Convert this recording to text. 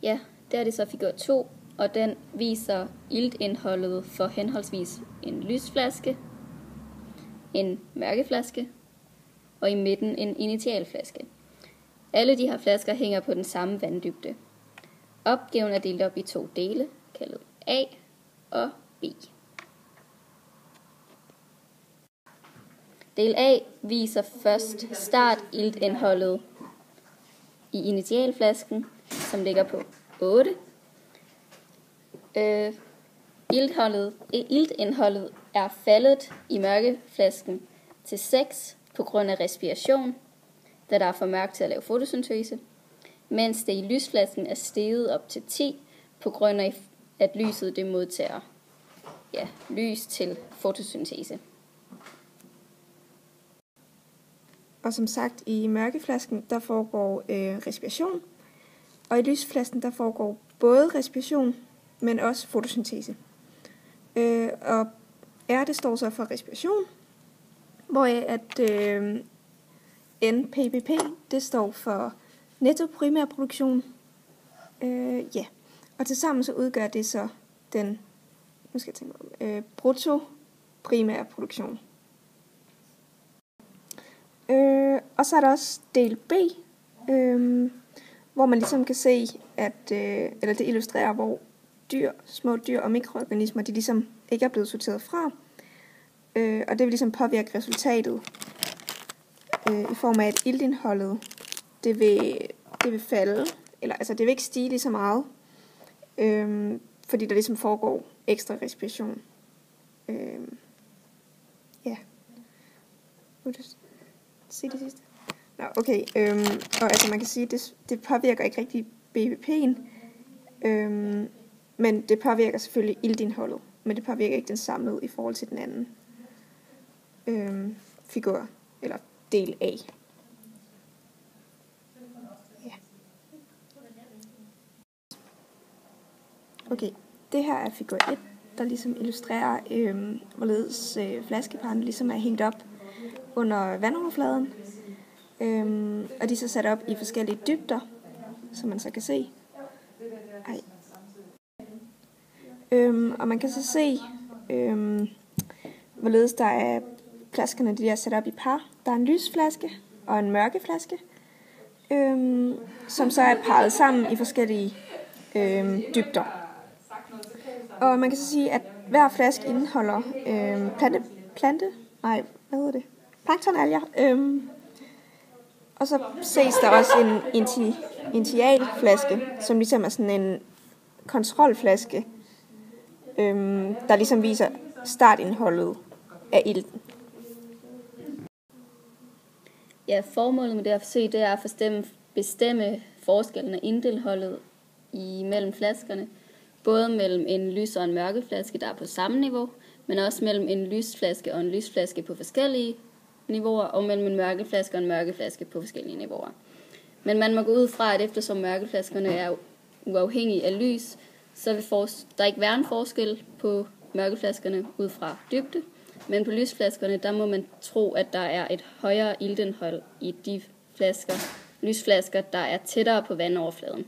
Ja, der er det så figur 2, og den viser iltindholdet for henholdsvis en lysflaske, en mørkeflaske og i midten en initialflaske. Alle de her flasker hænger på den samme vanddybde. Opgaven er delt op i 2 dele, kaldet A og B. Del A viser først startiltindholdet i initialflasken, som ligger på 8. Iltindholdet er faldet i mørkeflasken til 6 på grund af respiration, da der er for mørkt til at lave fotosyntese, mens det i lysflasken er steget op til 10 på grund af, at lyset det modtager lys til fotosyntese. Og som sagt, i mørkeflasken, der foregår respiration, og i lysflasken, der foregår både respiration, men også fotosyntese. Og R, det står så for respiration, hvor at NPPP, det står for nettoprimærproduktion. Og tilsammen så udgør det så den bruttoprimærproduktion. Og så er der også del B, hvor man ligesom kan se, at eller det illustrerer, hvor små dyr og mikroorganismer, de ligesom ikke er blevet sorteret fra. Og det vil ligesom påvirke resultatet i form af, at iltindholdet, det vil falde, eller altså det vil ikke stige lige så meget, fordi der ligesom foregår ekstra respiration. Se det sidste. Nå, okay. Og altså man kan sige, at det påvirker ikke rigtig BPP'en, men det påvirker selvfølgelig iltindholdet, men det påvirker ikke den samlede i forhold til den anden figur, eller del A. Ja. Okay, det her er figur 1, der ligesom illustrerer, hvorledes flaskeparrene ligesom er hængt op under vandoverfladen, og de er så sat op i forskellige dybder, som man så kan se. Og man kan så se, hvorledes der er flaskerne, de er sat op i par. Der er en lysflaske og en mørkeflaske, som så er parret sammen i forskellige dybder. Og man kan så sige, at hver flaske indeholder planktonalger. Og så ses der også en initialflaske, som ligesom er sådan en kontrolflaske, der ligesom viser startindholdet af ilten. Ja, formålet med det her forsøg, det er at bestemme forskellen af iltindholdet mellem flaskerne, både mellem en lys- og en mørkeflaske, der er på samme niveau, men også mellem en lysflaske og en lysflaske på forskellige niveauer, og mellem en mørkeflaske og en mørkeflaske på forskellige niveauer. Men man må gå ud fra, at eftersom mørkeflaskerne er uafhængige af lys, så vil der ikke være en forskel på mørkeflaskerne ud fra dybde, men på lysflaskerne, der må man tro, at der er et højere iltindhold i de lysflasker, der er tættere på vandoverfladen.